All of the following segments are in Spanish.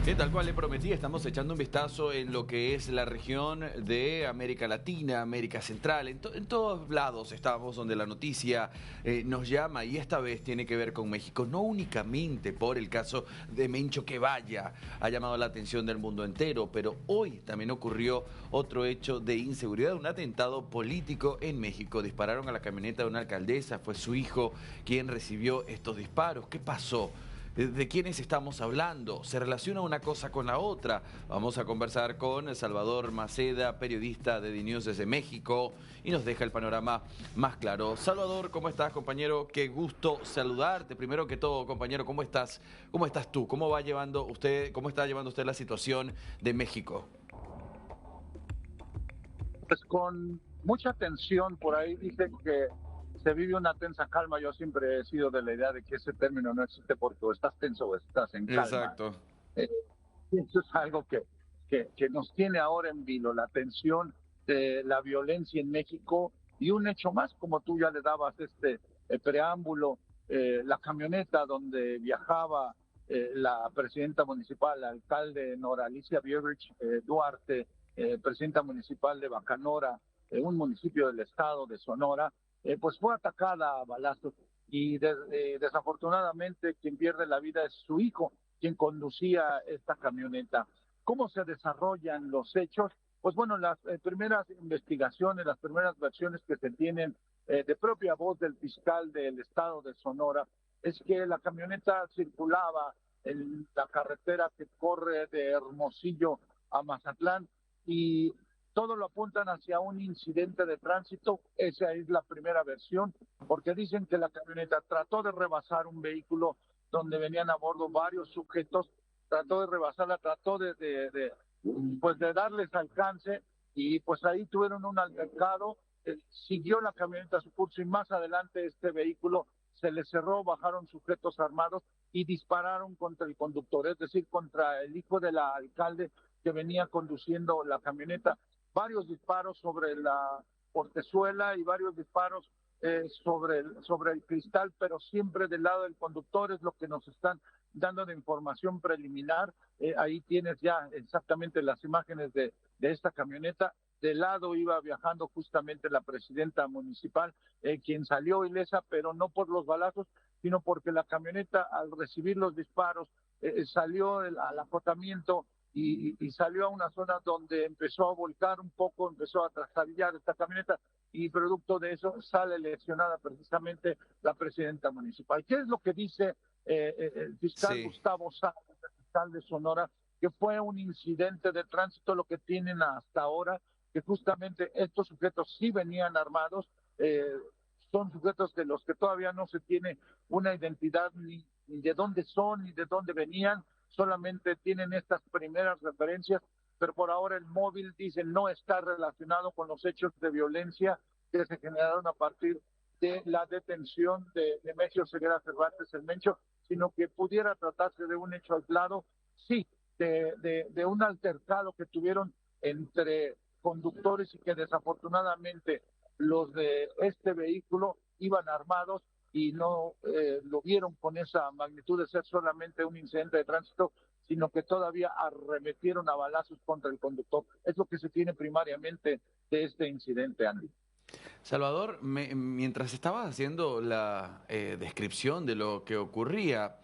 Tal cual le prometí, estamos echando un vistazo en lo que es la región de América Latina, América Central, en todos lados estamos donde la noticia nos llama y esta vez tiene que ver con México, no únicamente por el caso de Mencho que vaya, ha llamado la atención del mundo entero, pero hoy también ocurrió otro hecho de inseguridad, un atentado político en México. Dispararon a la camioneta de una alcaldesa, fue su hijo quien recibió estos disparos. ¿Qué pasó? ¿De quiénes estamos hablando? ¿Se relaciona una cosa con la otra? Vamos a conversar con Salvador Maceda, periodista de DiNews desde México, y nos deja el panorama más claro. Salvador, ¿cómo estás, compañero? Qué gusto saludarte. Primero que todo, compañero, ¿cómo estás? ¿Cómo estás tú? ¿Cómo está llevando usted la situación de México? Pues con mucha tensión, por ahí dicen que se vive una tensa calma. Yo siempre he sido de la idea de que ese término no existe porque o estás tenso o estás en calma. Exacto. Eh, Eso es algo que nos tiene ahora en vilo, la tensión, la violencia en México y un hecho más, como tú ya le dabas este preámbulo, la camioneta donde viajaba la presidenta municipal, la alcalde Nora Alicia Bierrich Duarte, presidenta municipal de Bacanora, un municipio del estado de Sonora, pues fue atacada a balazos y desafortunadamente quien pierde la vida es su hijo, quien conducía esta camioneta. ¿Cómo se desarrollan los hechos? Pues bueno, las primeras investigaciones, las primeras versiones que se tienen de propia voz del fiscal del estado de Sonora es que la camioneta circulaba en la carretera que corre de Hermosillo a Mazatlán y todo lo apuntan hacia un incidente de tránsito. Esa es la primera versión, porque dicen que la camioneta trató de rebasar un vehículo donde venían a bordo varios sujetos, trató de rebasarla, trató pues de darles alcance y pues ahí tuvieron un altercado, siguió la camioneta a su curso y más adelante este vehículo se le cerró, bajaron sujetos armados y dispararon contra el conductor, es decir, contra el hijo de la alcalde que venía conduciendo la camioneta. Varios disparos sobre la portezuela y varios disparos sobre el cristal, pero siempre del lado del conductor es lo que nos están dando de información preliminar. Ahí tienes ya exactamente las imágenes de esta camioneta. De lado iba viajando justamente la presidenta municipal, quien salió ilesa, pero no por los balazos, sino porque la camioneta al recibir los disparos salió al acotamiento y salió a una zona donde empezó a volcar un poco, empezó a trastabillar esta camioneta y producto de eso sale lesionada precisamente la presidenta municipal. ¿Qué es lo que dice el fiscal Sí. Gustavo Sáenz, el fiscal de Sonora? Que fue un incidente de tránsito, lo que tienen hasta ahora, que justamente estos sujetos sí venían armados, son sujetos de los que todavía no se tiene una identidad ni de dónde son ni de dónde venían, solamente tienen estas primeras referencias, pero por ahora el móvil dice no está relacionado con los hechos de violencia que se generaron a partir de la detención de Mencho Ceguera Cervantes el Mencho, sino que pudiera tratarse de un hecho aislado, sí, de un altercado que tuvieron entre conductores y que desafortunadamente los de este vehículo iban armados y no lo vieron con esa magnitud de ser solamente un incidente de tránsito, sino que todavía arremetieron a balazos contra el conductor. Es lo que se tiene primariamente de este incidente, Andy. Salvador, mientras estabas haciendo la descripción de lo que ocurría,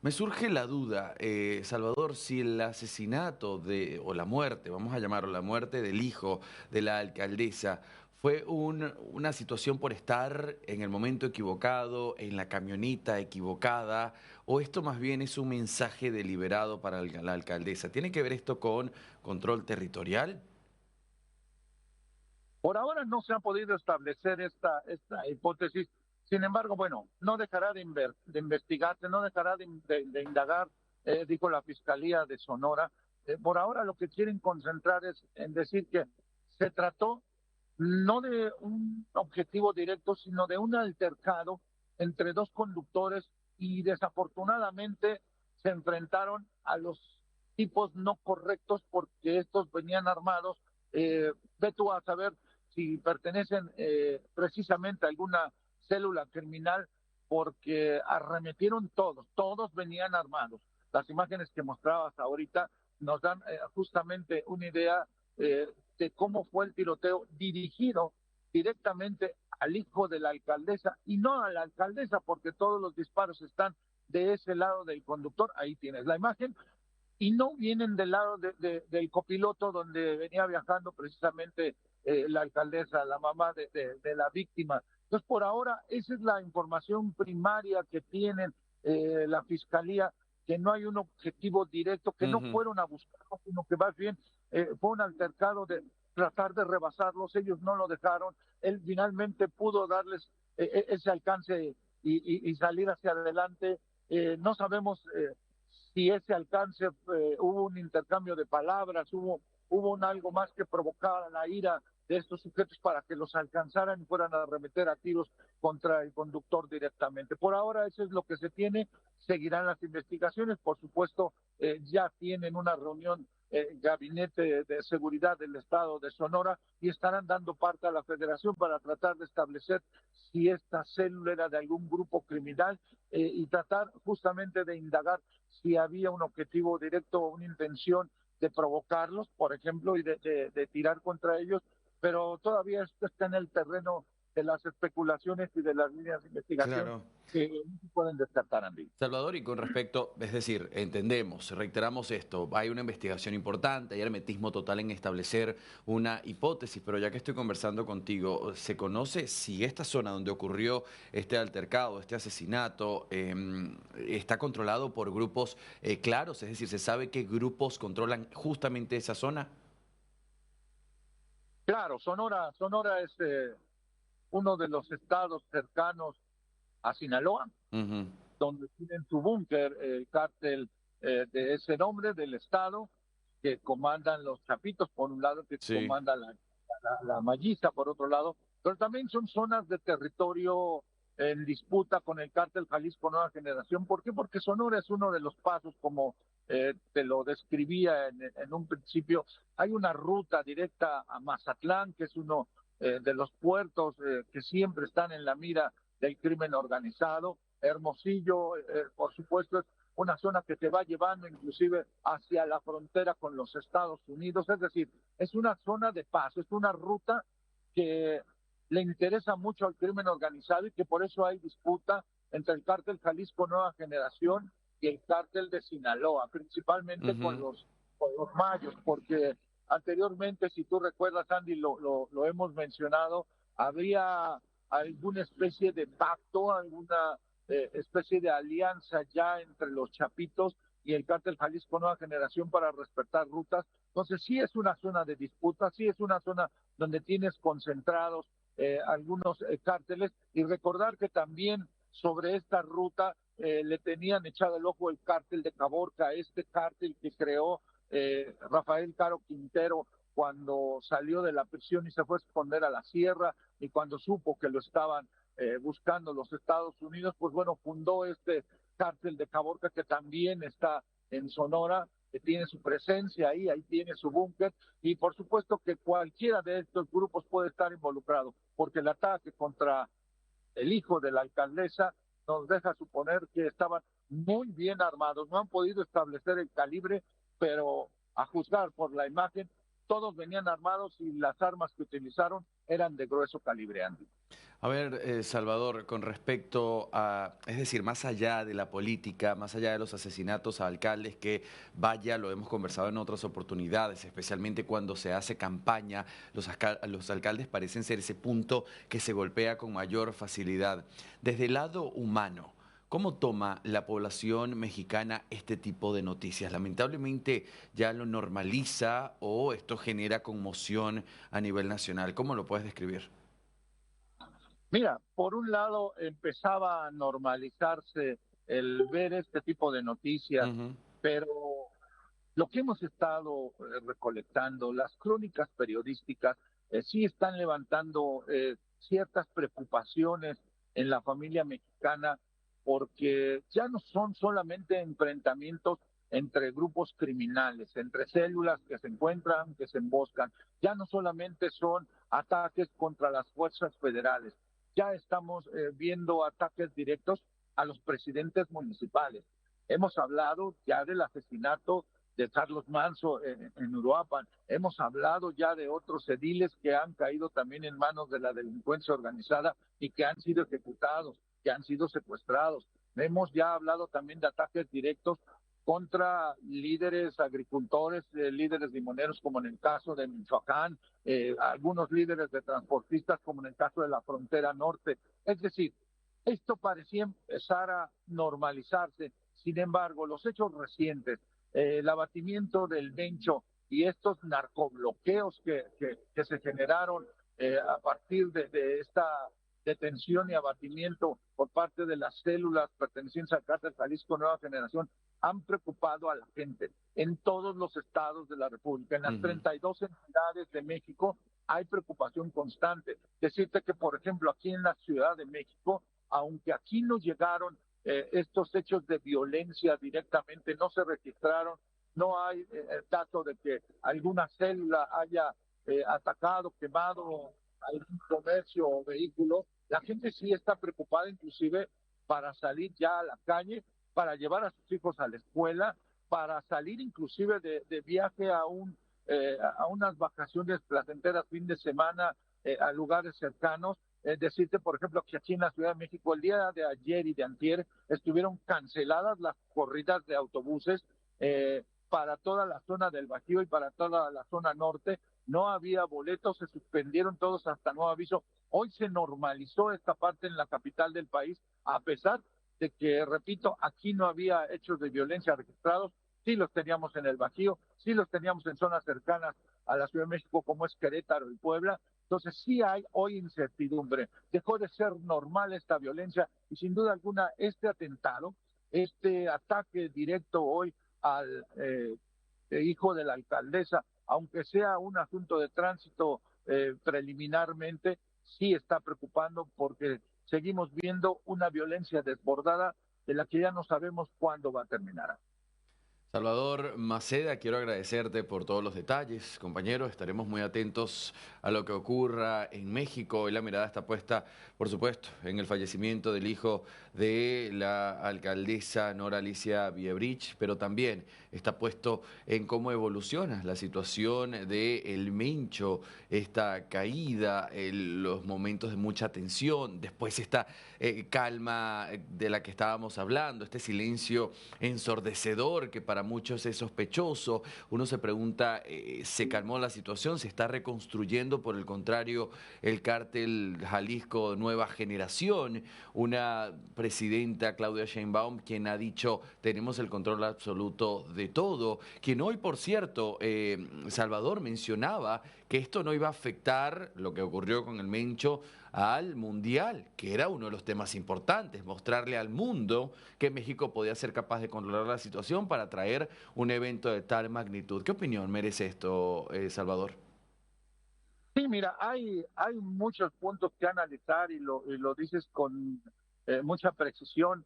me surge la duda, Salvador, si el asesinato o la muerte, vamos a llamarlo la muerte del hijo de la alcaldesa, fue una situación por estar en el momento equivocado, en la camioneta equivocada, o esto más bien es un mensaje deliberado para la alcaldesa. ¿Tiene que ver esto con control territorial? Por ahora no se ha podido establecer esta hipótesis. Sin embargo, bueno, no dejará de investigarse, no dejará de indagar, dijo la Fiscalía de Sonora. Por ahora lo que quieren concentrar es en decir que se trató no de un objetivo directo, sino de un altercado entre dos conductores y desafortunadamente se enfrentaron a los tipos no correctos porque estos venían armados. Ve tú a saber si pertenecen precisamente a alguna célula criminal porque arremetieron todos venían armados. las imágenes que mostrabas ahorita nos dan justamente una idea de cómo fue el tiroteo dirigido directamente al hijo de la alcaldesa y no a la alcaldesa, porque todos los disparos están de ese lado del conductor. Ahí tienes la imagen y no vienen del lado del copiloto donde venía viajando precisamente la alcaldesa, la mamá de la víctima. Entonces, por ahora, esa es la información primaria que tienen la fiscalía, que no hay un objetivo directo, que no Ujú. fueron a buscarlo, sino que más bien fue un altercado de tratar de rebasarlos, ellos no lo dejaron, él finalmente pudo darles ese alcance y salir hacia adelante. No sabemos si ese alcance hubo un intercambio de palabras, hubo un algo más que provocara la ira de estos sujetos para que los alcanzaran y fueran a arremeter a tiros contra el conductor directamente. Por ahora eso es lo que se tiene, seguirán las investigaciones, por supuesto ya tienen una reunión gabinete de seguridad del estado de Sonora y estarán dando parte a la federación para tratar de establecer si esta célula era de algún grupo criminal y tratar justamente de indagar si había un objetivo directo o una intención de provocarlos, por ejemplo, y de tirar contra ellos, pero todavía esto está en el terreno de las especulaciones y de las líneas de investigación Claro. que no se pueden descartar, Andy. Salvador, y con respecto, es decir, entendemos, reiteramos esto, hay una investigación importante, hay hermetismo total en establecer una hipótesis, pero ya que estoy conversando contigo, ¿se conoce si esta zona donde ocurrió este altercado, este asesinato, está controlado por grupos claros? Es decir, ¿se sabe qué grupos controlan justamente esa zona? Claro, Sonora es uno de los estados cercanos a Sinaloa, Ujú. donde tienen su búnker, el cártel de ese nombre del estado, que comandan los Chapitos, por un lado, que Sí. comanda la Malliza, por otro lado, pero también son zonas de territorio en disputa con el cártel Jalisco Nueva Generación. ¿Por qué? Porque Sonora es uno de los pasos, como te lo describía en un principio. Hay una ruta directa a Mazatlán, que es uno de los puertos que siempre están en la mira del crimen organizado. Hermosillo, por supuesto, es una zona que te va llevando inclusive hacia la frontera con los Estados Unidos, es decir, es una zona de paz, es una ruta que le interesa mucho al crimen organizado y que por eso hay disputa entre el cártel Jalisco Nueva Generación y el cártel de Sinaloa, principalmente Ujú. con los mayos, porque anteriormente, si tú recuerdas, Andy, lo hemos mencionado, había alguna especie de pacto, alguna especie de alianza ya entre los Chapitos y el cártel Jalisco Nueva Generación para respetar rutas. Entonces sí es una zona de disputa, sí es una zona donde tienes concentrados algunos cárteles y recordar que también sobre esta ruta le tenían echado el ojo el cártel de Caborca, este cártel que creó Rafael Caro Quintero cuando salió de la prisión y se fue a esconder a la sierra y cuando supo que lo estaban buscando los Estados Unidos, pues bueno, fundó este cártel de Caborca que también está en Sonora, que tiene su presencia ahí, ahí tiene su búnker, y por supuesto que cualquiera de estos grupos puede estar involucrado, porque el ataque contra el hijo de la alcaldesa nos deja suponer que estaban muy bien armados, no han podido establecer el calibre, pero a juzgar por la imagen, todos venían armados y las armas que utilizaron eran de grueso calibre, Andy. A ver, Salvador, con respecto a, es decir, más allá de la política, más allá de los asesinatos a alcaldes, que vaya, lo hemos conversado en otras oportunidades, especialmente cuando se hace campaña, los alcaldes parecen ser ese punto que se golpea con mayor facilidad. Desde el lado humano, ¿cómo toma la población mexicana este tipo de noticias? Lamentablemente ya lo normaliza o esto genera conmoción a nivel nacional. ¿Cómo lo puedes describir? Mira, por un lado empezaba a normalizarse el ver este tipo de noticias, Ujú. pero lo que hemos estado recolectando, las crónicas periodísticas, sí están levantando ciertas preocupaciones en la familia mexicana, porque ya no son solamente enfrentamientos entre grupos criminales, entre células que se encuentran, que se emboscan, ya no solamente son ataques contra las fuerzas federales, ya estamos viendo ataques directos a los presidentes municipales. Hemos hablado ya del asesinato de Carlos Manso en Uruapan. Hemos hablado ya de otros ediles que han caído también en manos de la delincuencia organizada y que han sido ejecutados, que han sido secuestrados. Hemos ya hablado también de ataques directos contra líderes agricultores, líderes limoneros, como en el caso de Michoacán, algunos líderes de transportistas, como en el caso de la frontera norte. Es decir, esto parecía empezar a normalizarse. Sin embargo, los hechos recientes, el abatimiento del Mencho y estos narcobloqueos que se generaron a partir de esta detención y abatimiento por parte de las células pertenecientes al cártel Jalisco Nueva Generación, han preocupado a la gente en todos los estados de la República. En las 32 entidades de México hay preocupación constante. Decirte que, por ejemplo, aquí en la Ciudad de México, aunque aquí no llegaron estos hechos de violencia directamente, no se registraron, no hay dato de que alguna célula haya atacado, quemado algún comercio o vehículo. La gente sí está preocupada, inclusive para salir ya a la calle, para llevar a sus hijos a la escuela, para salir inclusive de viaje a unas vacaciones placenteras fin de semana a lugares cercanos. Decirte, por ejemplo, que aquí en la Ciudad de México el día de ayer y de antier estuvieron canceladas las corridas de autobuses para toda la zona del Bajío y para toda la zona norte. No había boletos, se suspendieron todos hasta nuevo aviso. Hoy se normalizó esta parte en la capital del país, a pesar de que, repito, aquí no había hechos de violencia registrados. Sí los teníamos en el Bajío, sí los teníamos en zonas cercanas a la Ciudad de México, como es Querétaro y Puebla. Entonces sí hay hoy incertidumbre. Dejó de ser normal esta violencia y sin duda alguna este atentado, este ataque directo hoy al hijo de la alcaldesa, aunque sea un asunto de tránsito preliminarmente, sí está preocupando porque seguimos viendo una violencia desbordada de la que ya no sabemos cuándo va a terminar. Salvador Maceda, quiero agradecerte por todos los detalles, compañeros. Estaremos muy atentos a lo que ocurra en México. Y la mirada está puesta, por supuesto, en el fallecimiento del hijo de la alcaldesa Nora Alicia Villebrich, pero también está puesto en cómo evoluciona la situación de El Mencho, esta caída, los momentos de mucha tensión, después esta calma de la que estábamos hablando, este silencio ensordecedor que para muchos es sospechoso. Uno se pregunta, ¿se calmó la situación? ¿Se está reconstruyendo, por el contrario, el cártel Jalisco Nueva Generación? Una presidenta, Claudia Sheinbaum, quien ha dicho, tenemos el control absoluto de todo, quien hoy, por cierto, Salvador mencionaba que esto no iba a afectar lo que ocurrió con el Mencho al Mundial, que era uno de los temas importantes, mostrarle al mundo que México podía ser capaz de controlar la situación para traer un evento de tal magnitud. ¿Qué opinión merece esto, Salvador? Sí, mira, hay muchos puntos que analizar y lo dices con mucha precisión.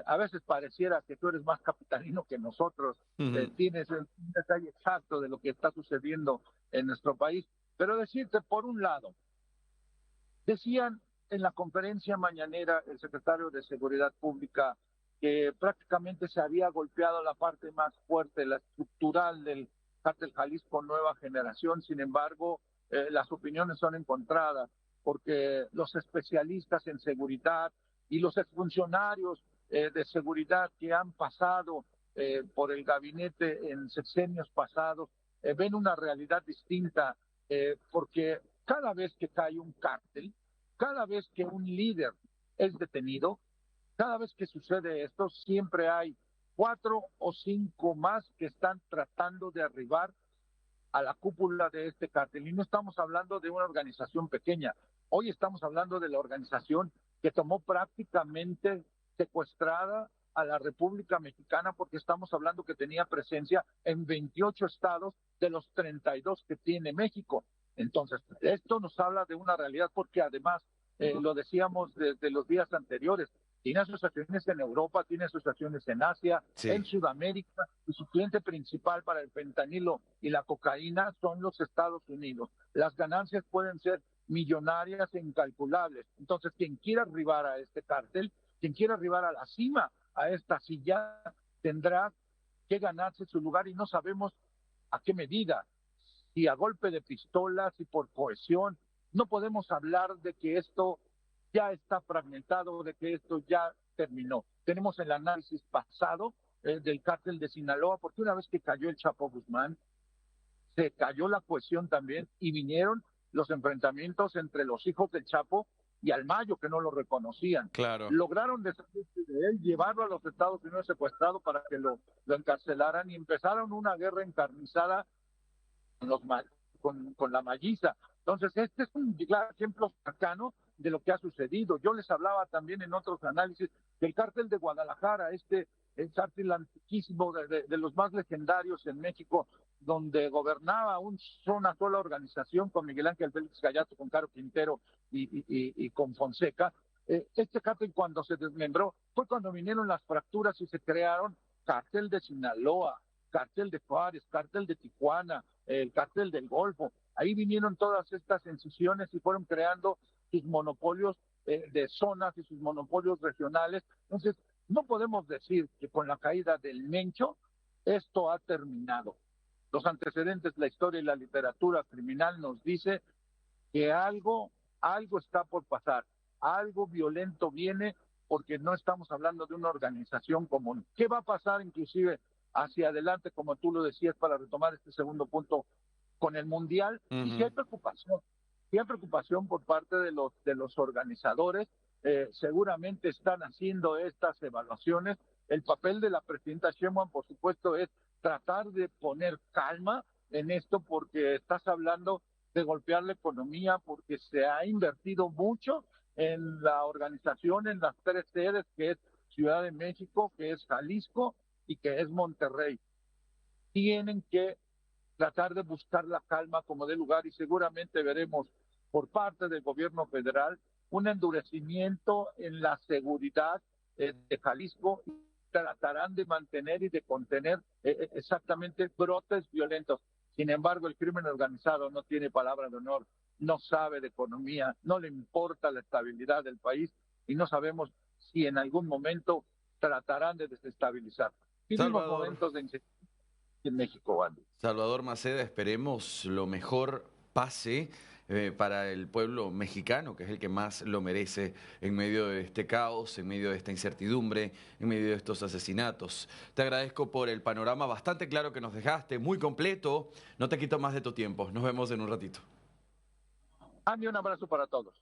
A veces pareciera que tú eres más capitalino que nosotros, tienes un detalle exacto de lo que está sucediendo en nuestro país. Pero decirte, por un lado, decían en la conferencia mañanera el secretario de Seguridad Pública que prácticamente se había golpeado la parte más fuerte, la estructural del cártel Jalisco Nueva Generación. Sin embargo, las opiniones son encontradas porque los especialistas en seguridad y los exfuncionarios de seguridad que han pasado por el gabinete en sexenios pasados ven una realidad distinta, porque cada vez que cae un cártel, cada vez que un líder es detenido, cada vez que sucede esto, siempre hay 4 o 5 más que están tratando de arribar a la cúpula de este cártel. Y no estamos hablando de una organización pequeña. Hoy estamos hablando de la organización que tomó prácticamente secuestrada a la República Mexicana, porque estamos hablando que tenía presencia en 28 estados de los 32 que tiene México. Entonces, esto nos habla de una realidad porque además, lo decíamos desde los días anteriores, tiene asociaciones en Europa, tiene asociaciones en Asia, en Sí. Sudamérica, y su cliente principal para el fentanilo y la cocaína son los Estados Unidos. Las ganancias pueden ser millonarias e incalculables. Entonces, quien quiera arribar a este cártel, quien quiera arribar a la cima, a esta silla, tendrá que ganarse su lugar y no sabemos a qué medida, si a golpe de pistola, si por cohesión. No podemos hablar de que esto ya está fragmentado, de que esto ya terminó. Tenemos el análisis pasado del cártel de Sinaloa, porque una vez que cayó el Chapo Guzmán, se cayó la cohesión también y vinieron los enfrentamientos entre los hijos del Chapo y al Mayo, que no lo reconocían. Claro. Lograron deshacerse de él, llevarlo a los Estados Unidos secuestrado para que lo encarcelaran y empezaron una guerra encarnizada con, los, con la malliza. Entonces, este es un claro ejemplo cercano de lo que ha sucedido. Yo les hablaba también en otros análisis del cártel de Guadalajara, el cártel antiquísimo de los más legendarios en México, donde gobernaba una sola organización con Miguel Ángel Félix Gallardo, con Caro Quintero y con Fonseca. Este cártel, cuando se desmembró, fue cuando vinieron las fracturas y se crearon cártel de Sinaloa, cártel de Juárez, cártel de Tijuana, el cártel del Golfo. Ahí vinieron todas estas incisiones y fueron creando sus monopolios de zonas y sus monopolios regionales. Entonces, no podemos decir que con la caída del Mencho esto ha terminado. Los antecedentes, la historia y la literatura criminal nos dice que algo está por pasar, algo violento viene, porque no estamos hablando de una organización común. ¿Qué va a pasar inclusive hacia adelante, como tú lo decías, para retomar este segundo punto con el Mundial? Y si hay preocupación por parte de los organizadores, seguramente están haciendo estas evaluaciones. El papel de la presidenta Sheinbaum, por supuesto, es tratar de poner calma en esto, porque estás hablando de golpear la economía, porque se ha invertido mucho en la organización, en las tres sedes, que es Ciudad de México, que es Jalisco y que es Monterrey. Tienen que tratar de buscar la calma como de lugar, y seguramente veremos por parte del gobierno federal un endurecimiento en la seguridad de Jalisco. Tratarán de mantener y de contener exactamente brotes violentos. Sin embargo, el crimen organizado no tiene palabra de honor, no sabe de economía, no le importa la estabilidad del país, y no sabemos si en algún momento tratarán de desestabilizar. Vivimos momentos de incertidumbre en México, Andy. Salvador Maceda, esperemos lo mejor pase para el pueblo mexicano, que es el que más lo merece en medio de este caos, en medio de esta incertidumbre, en medio de estos asesinatos. Te agradezco por el panorama bastante claro que nos dejaste, muy completo. No te quito más de tu tiempo. Nos vemos en un ratito. Andy, un abrazo para todos.